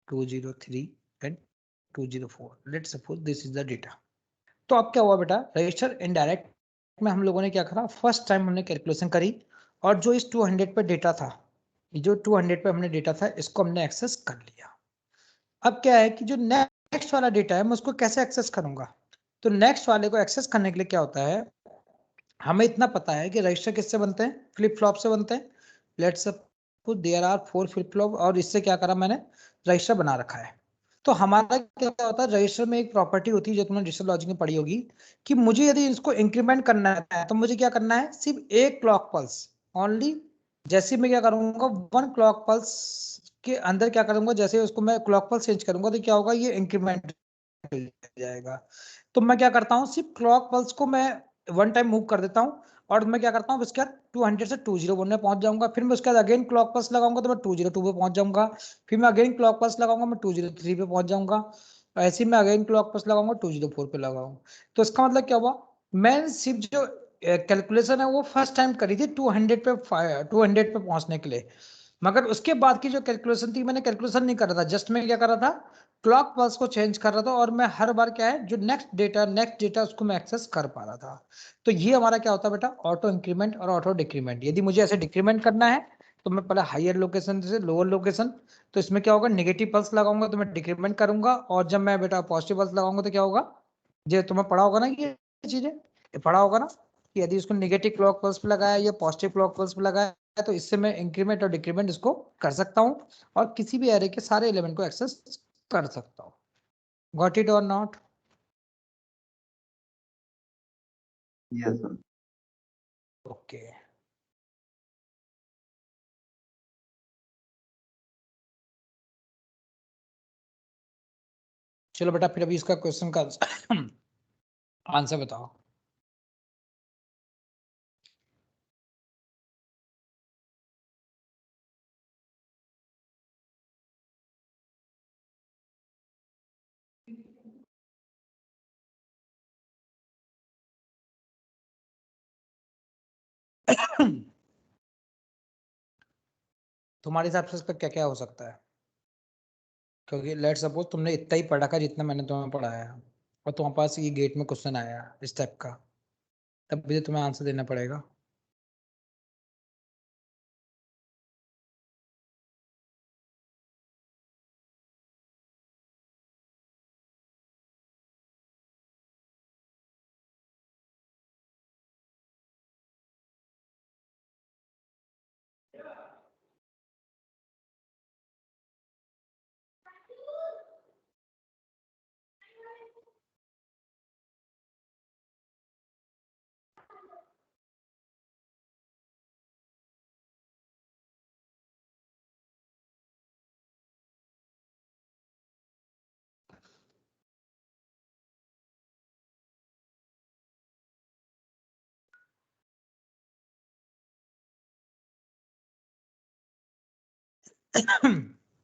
203 and 204। Let suppose this is the data. तो अब क्या हुआ बेटा, रजिस्टर इनडायरेक्ट में हम लोगों ने क्या करा, फर्स्ट टाइम हमने कैलकुलेशन करी, और जो इस 200 पे डेटा था, जो 200 पे हमने डेटा था इसको हमने एक्सेस कर लिया। अब क्या है कि जो नेक्स्ट वाला डेटा है मैं उसको कैसे एक्सेस करूंगा, तो नेक्स्ट वाले को एक्सेस करने के लिए क्या होता है, हमें इतना पता है कि रजिस्टर किससे बनते हैं, फ्लिप फ्लॉप से बनते हैं। Let's suppose there are 4 flip flop, और इससे क्या करा मैंने, रजिस्टर बना रखा है। तो हमारा क्या होता है, रजिस्टर में एक प्रॉपर्टी होती है जो तुमने डिजिटल लॉजिक में पढ़ी होगी, कि मुझे यदि इसको इंक्रीमेंट करना है तो मुझे क्या करना है, सिर्फ एक क्लॉक पल्स ओनली। जैसे मैं क्या करूंगा, 1 क्लॉक पल्स के अंदर क्या करूंगा, जैसे उसको मैं क्लॉक पल्स चेंज करूंगा तो क्या होगा, ये इंक्रीमेंट हो जाएगा। तो मैं क्या करता हूँ, सिर्फ क्लॉक पल्स को मैं 1 टाइम मूव कर देता हूँ, और मैं क्या करता हूँ, उसके बाद 200 से 201 में पहुंच जाऊंगा, फिर मैं उसके बाद अगेन क्लॉक पल्स लगाऊंगा तो मैं 202 पे पहुंच जाऊंगा, फिर मैं अगेन क्लॉक पल्स लगाऊंगा मैं 203 पे पहुंच जाऊंगा, ऐसे ही मैं अगेन क्लॉक पल्स लगाऊंगा 204 पे लगाऊंगा। तो इसका मतलब क्या हुआ, मैं सिर्फ जो कैलकुलेशन है वो फर्स्ट टाइम करी थी 200 पे 200 पे पहुंचने के लिए, मगर उसके बाद की जो कैलकुलेशन थी मैंने कैलकुलेशन नहीं कर रहा था, जस्ट मैं क्या कर रहा था, क्लॉक पल्स को चेंज कर रहा था, और मैं हर बार क्या है, जो नेक्स्ट डेटा उसको मैं एक्सेस कर पा रहा था। तो ये हमारा क्या होता है बेटा, ऑटो इंक्रीमेंट और ऑटो डिक्रीमेंट। यदि मुझे ऐसे डिक्रीमेंट करना है तो मैं पहले हायर लोकेशन से लोअर लोकेशन, तो इसमें क्या होगा, नेगेटिव पल्स लगाऊंगा तो मैं डिक्रीमेंट करूंगा, और जब मैं बेटा पॉजिटिव पल्स लगाऊंगा तो क्या होगा, जो तुम्हें पढ़ा होगा ना ये चीजें, ये पढ़ा होगा ना, कि यदि उसको नेगेटिव क्लॉक पल्स पे लगाया या पॉजिटिव क्लॉक पल्स पे लगाया तो इससे मैं इंक्रीमेंट और डिक्रीमेंट इसको कर सकता हूँ, और किसी भी एरे के सारे एलिमेंट को एक्सेस कर सकता हूँ। गॉट इट और नॉट? Yes sir. ओके, चलो बेटा फिर अभी इसका क्वेश्चन का आंसर बताओ। तुम्हारे हिसाब से इसका क्या क्या हो सकता है, क्योंकि लेट सपोज तुमने इतना ही पढ़ा का जितना मैंने तुम्हें पढ़ाया, और तुम्हारे पास ये गेट में क्वेश्चन आया इस टाइप का, तब भी तुम्हें आंसर देना पड़ेगा।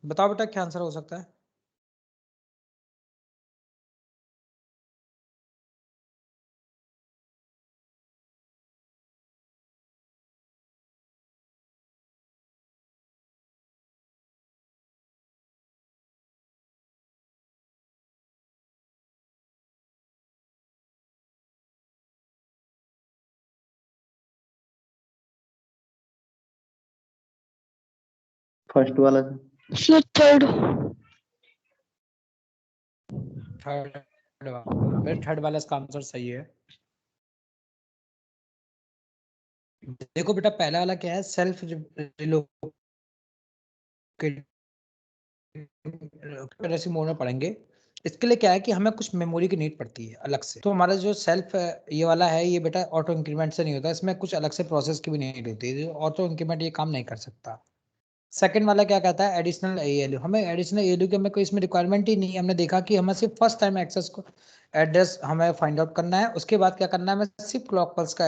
बताओ बेटा क्या आंसर हो सकता है? फर्स्ट वाला थर्ड। थर्ड वाला, थर्ड वाला इसका आंसर सही है। देखो बेटा पहला वाला क्या है, सेल्फ रिलोकेटेड मोड में पढ़ेंगे। इसके लिए क्या है कि हमें कुछ मेमोरी की नीड पड़ती है अलग से। तो हमारा जो सेल्फ ये वाला है ये बेटा ऑटो इंक्रीमेंट से नहीं होता, इसमें कुछ अलग से प्रोसेस की भी नीड होती है। ऑटो इंक्रीमेंट ये काम नहीं कर सकता। सेकंड वाला क्या कहता है, एडिशनल एएलयू। हमें एडिशनल एएलयू की हमें कोई इसमें रिक्वायरमेंट ही नहीं है। हमने देखा कि हमें सिर्फ फर्स्ट टाइम एक्सेस को एड्रेस हमें फाइंड आउट करना है, उसके बाद क्या करना है, हमें सिर्फ क्लॉक पल्स का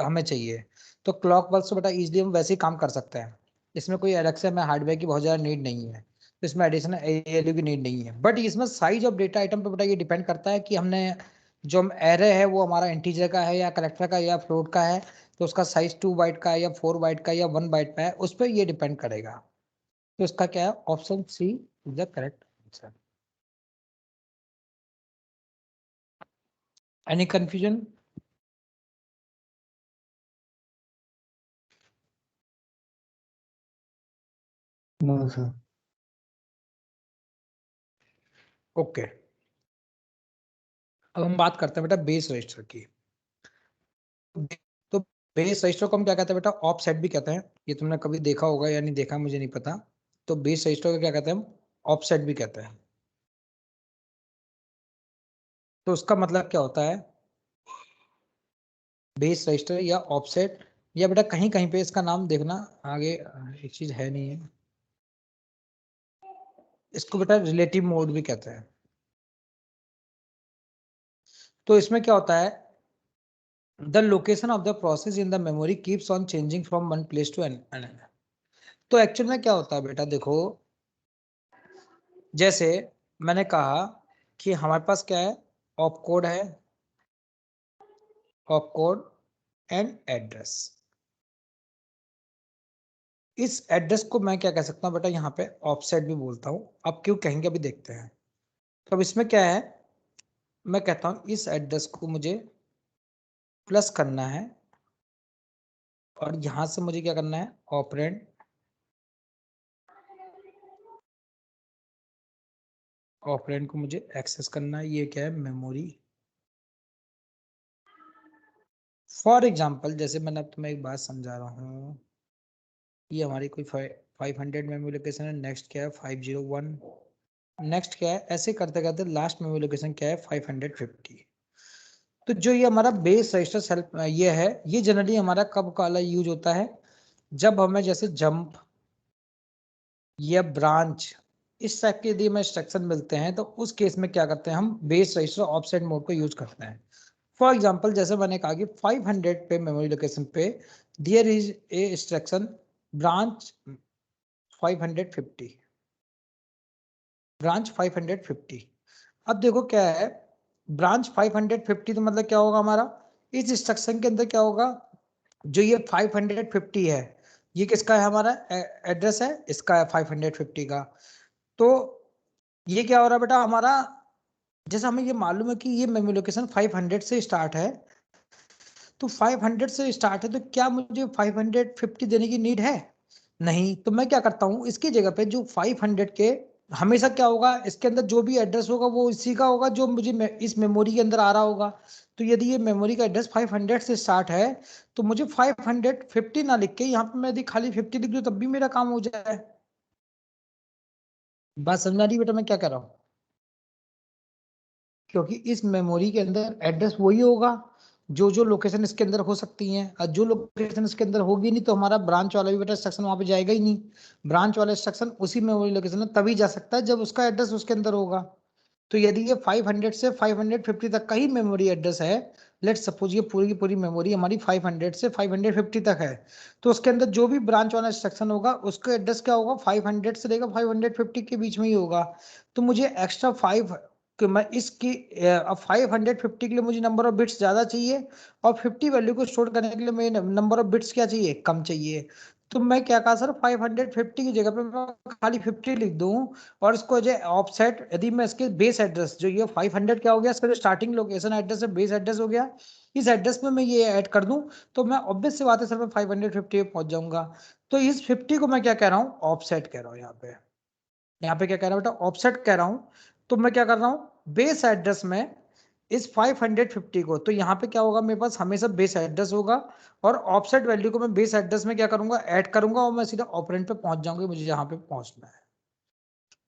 हमें चाहिए। तो क्लॉक पल्स से बेटा इजीली हम वैसे ही काम कर सकते हैं। इसमें कोई अलग से हमें हार्डवेयर की बहुत ज़्यादा नीड नहीं है, तो इसमें एडिशनल एएलयू की नीड नहीं है। बट इसमें साइज ऑफ डेटा आइटम पर बेटा ये डिपेंड करता है कि हमने जो हम एरे है वो हमारा इंटीजर का है या करेक्टर का या फ्लोट का है, तो उसका साइज 2 बाइट का है या 4 बाइट का या 1 बाइट का है, उस पर ये डिपेंड करेगा। तो इसका क्या है, option C is the correct answer. Any confusion? No sir. Okay, अब हम बात करते हैं बेटा बेस रजिस्टर की। तो बेस रजिस्टर को हम क्या कहते हैं बेटा, ऑफसेट भी कहते हैं। ये तुमने कभी देखा होगा या नहीं देखा मुझे नहीं पता। तो बेस रजिस्टर को क्या कहते हैं हम, ऑफसेट भी कहते हैं। तो उसका मतलब क्या होता है, बेस रजिस्टर या ऑफसेट, या बेटा कहीं कहीं पे इसका नाम देखना आगे, एक चीज है नहीं है, इसको बेटा रिलेटिव मोड भी कहते हैं। तो इसमें क्या होता है, the location of the process in the memory keeps on changing from one place to another। तो एक्चुअल में क्या होता है बेटा, देखो जैसे मैंने कहा कि हमारे पास क्या है, ऑपकोड है, ऑपकोड एंड एड्रेस। इस एड्रेस को मैं क्या कह सकता हूँ बेटा, यहाँ पे ऑफसेट भी बोलता हूँ। अब क्यों कहेंगे अभी देखते हैं। तो अब इसमें क्या है, मैं कहता हूँ इस एड्रेस को मुझे प्लस करना है और यहाँ से मुझे क्या करना है, ऑपरेंड, ऑपरेंड को मुझे एक्सेस करना है। ये क्या है, मेमोरी। फॉर एग्जाम्पल जैसे मैंने अब तुम्हें एक बात समझा रहा हूँ, ये हमारी कोई 500 मेमोरी लोकेशन है, नेक्स्ट क्या है 501, नेक्स्ट क्या है, ऐसे करते करते लास्ट मेमोरी लोकेशन क्या है 550। तो जो ये हमारा बेस रजिस्टर सेल्फ ये है, ये जनरली हमारा कब काला यूज होता है, जब हमें जैसे जंप या ब्रांच इस टाइप के यदि हमें इंस्ट्रक्शन मिलते हैं, तो उस केस में क्या करते हैं, हम बेस रजिस्टर ऑफसेट मोड को यूज करते हैं। फॉर एग्जाम्पल जैसे मैंने कहा कि 500 पे मेमोरी लोकेशन पे there is a instruction branch 550, branch 550। अब देखो क्या है, ब्रांच 550 तो मतलब क्या होगा हमारा, इस इंस्ट्रक्शन के अंदर क्या होगा, जो ये 550 है ये किसका है, हमारा एड्रेस है, इसका है 550 का। तो ये क्या हो रहा है बेटा हमारा, जैसे हमें ये मालूम है कि ये मेमोरी लोकेशन 500 से स्टार्ट है, तो 500 से स्टार्ट है, तो क्या मुझे 550 देने की नीड है? नहीं। तो मैं क्या करता हूँ, इसकी जगह पे जो 500 के हमेशा क्या होगा, इसके अंदर जो भी एड्रेस होगा वो इसी का होगा जो मुझे इस मेमोरी के अंदर आ रहा होगा। तो यदि ये मेमोरी का एड्रेस 500 से स्टार्ट है तो मुझे 550 ना लिख के यहाँ पे मैं यदि खाली 50 लिख दूं तब भी मेरा काम हो जाए। बात समझ आ रही बेटा मैं क्या कर रहा हूँ? क्योंकि इस मेमोरी के अंदर एड्रेस वही होगा जो जो लोकेशन इसके अंदर हो सकती हैं, और जो लोकेशन इसके अंदर होगी नहीं तो हमारा ब्रांच वाला भी बेटा इंस्ट्रक्शन वहां पे जाएगा ही नहीं। ब्रांच वाला इंस्ट्रक्शन उसी मेमोरी लोकेशन में तभी जा सकता है जब उसका एड्रेस उसके अंदर होगा। तो यदि ये 500 से 550 तक का ही मेमोरी एड्रेस है, लेट सपोज ये पूरी की पूरी मेमोरी हमारी 500 से 550 तक है, तो उसके अंदर जो भी ब्रांच वाला इंस्ट्रक्शन होगा उसका एड्रेस क्या होगा, 500 से लेकर 550 के बीच में ही होगा। तो मुझे एक्स्ट्रा 5 कि मैं इसकी अब 550 के लिए मुझे नंबर ऑफ बिट्स ज्यादा चाहिए और 50 वैल्यू को स्टोर करने के लिए मुझे नंबर ऑफ बिट्स क्या चाहिए, कम चाहिए। तो मैं क्या कहा सर, 550 की जगह पे मैं खाली 50 लिख दूं और इसको जो ऑफसेट, यदि मैं इसके बेस एड्रेस जो ये 500 क्या हो गया, इसका जो स्टार्टिंग लोकेशन एड्रेस है बेस एड्रेस हो गया, इस एड्रेस में मैं ये ऐड कर दूं तो मैं ऑब्वियस सी बात है सर मैं 550 पे पहुंच जाऊंगा। तो इस 50 को मैं क्या कह रहा हूँ, ऑफसेट कह रहा हूँ। यहाँ पे क्या कह रहा हूँ बेटा, ऑफसेट कह रहा हूँ। तो मैं क्या कर रहा हूँ, बेस एड्रेस में इस 550 को, तो यहाँ पे क्या होगा मेरे पास हमेशा बेस एड्रेस होगा और ऑफसेट वैल्यू को मैं बेस एड्रेस में क्या करूंगा, ऐड करूंगा और मैं सीधा ऑपरेंड पे पहुंच जाऊंगा मुझे जहां पे पहुंचना है।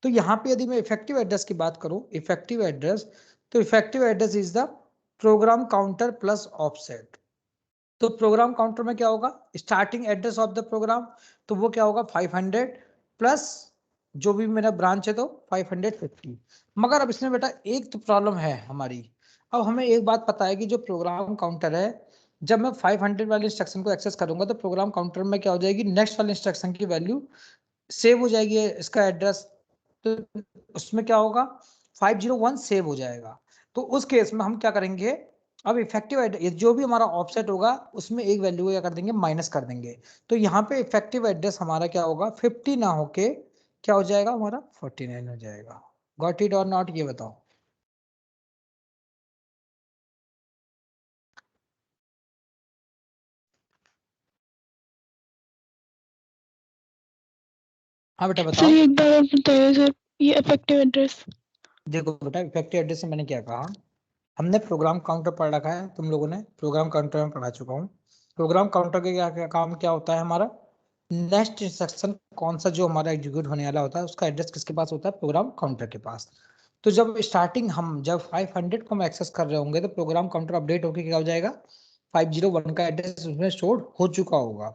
तो यहाँ पे यदि मैं इफेक्टिव एड्रेस की बात करूं, इफेक्टिव एड्रेस, तो effective address is the program counter plus offset. तो प्रोग्राम काउंटर में क्या होगा, starting address of the program, तो वो क्या होगा 500 प्लस जो भी मेरा ब्रांच है तो 550। मगर अब इसमें बेटा एक तो प्रॉब्लम है हमारी। अब हमें एक बात पता है कि जो प्रोग्राम काउंटर है, जब मैं 500 वाले इंस्ट्रक्शन को एक्सेस करूंगा तो प्रोग्राम काउंटर में क्या हो जाएगी, नेक्स्ट वाले इंस्ट्रक्शन की वैल्यू सेव हो जाएगी, इसका एड्रेस। तो उसमें क्या होगा, 501 सेव हो जाएगा। तो उस केस में हम क्या करेंगे, अब इफेक्टिव एड्रेस जो भी हमारा ऑफसेट होगा उसमें एक वैल्यू क्या कर देंगे, माइनस कर देंगे। तो यहाँ पे इफेक्टिव एड्रेस हमारा क्या होगा, 50 ना होके क्या हो जाएगा हमारा 49 हो जाएगा। गॉट इट और नॉट, ये बताओ। हाँ बेटा सर बताओ। ये एक बार और बताइए सर, ये इफेक्टिव एड्रेस। देखो बेटा इफेक्टिव एड्रेस से मैंने क्या कहा, हमने प्रोग्राम काउंटर पढ़ रखा है, तुम लोगों ने प्रोग्राम काउंटर में पढ़ा चुका हूँ। प्रोग्राम काउंटर के क्या काम क्या होता है हमारा, नेक्स्ट इंस्ट्रक्शन कौन सा जो हमारा एग्जीक्यूट होने वाला होता है उसका एड्रेस किसके पास होता है, प्रोग्राम काउंटर के पास। तो जब स्टार्टिंग हम जब 500 को हम एक्सेस कर रहे होंगे तो प्रोग्राम काउंटर अपडेट होकर क्या हो जाएगा, 501 का एड्रेस उसमें स्टोर हो चुका होगा।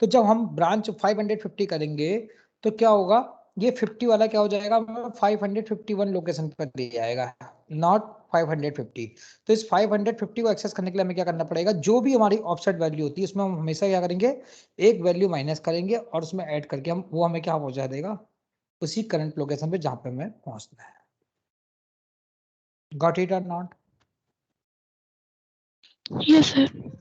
तो जब हम ब्रांच 550 करेंगे तो क्या होगा, ये 50 वाला क्या हो जाएगा, 551 लोकेशन पर ले जाएगा, नॉट 550। तो इस 550 को एक्सेस करने के लिए हमें क्या करना पड़ेगा, जो भी हमारी ऑफसेट वैल्यू होती है उसमें हम हमेशा क्या करेंगे, एक वैल्यू माइनस करेंगे और उसमें ऐड करके हम वो हमें क्या पहुंचा देगा, उसी करंट लोकेशन पे जहां पे हमें पहुंचना है। गॉट इट और नॉट? Yes sir.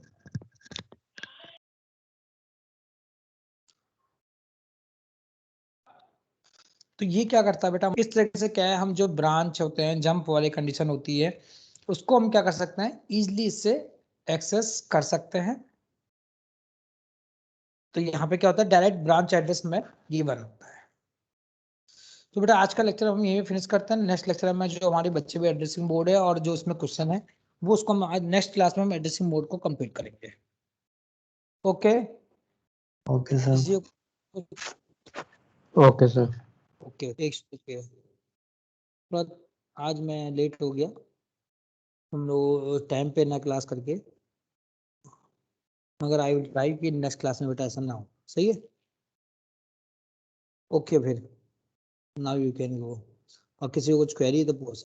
तो ये क्या करता है बेटा, इस तरीके से क्या है, हम जो ब्रांच होते हैं जंप वाली कंडीशन होती है उसको हम क्या कर सकते हैं, इजिली इससे एक्सेस कर सकते हैं। तो यहाँ पे क्या होता है, डायरेक्ट ब्रांच एड्रेस में ये बन होता है। तो बेटा आज का लेक्चर हम यही फिनिश करते हैं। नेक्स्ट लेक्चर में जो हमारे बच्चे भी एड्रेसिंग बोर्ड है और जो उसमें क्वेश्चन है वो उसको हम आज नेक्स्ट क्लास में हम एड्रेसिंग बोर्ड को कंप्लीट करेंगे। Okay okay sir. Okay sir. Okay आज मैं लेट हो गया, हम लोग टाइम पे ना क्लास करके, मगर आई विल ट्राई कि नेक्स्ट क्लास में बेटा ऐसा ना हो। सही है, ओके फिर नाउ यू कैन गो। और किसी को कुछ क्वेरी है तो पूछ।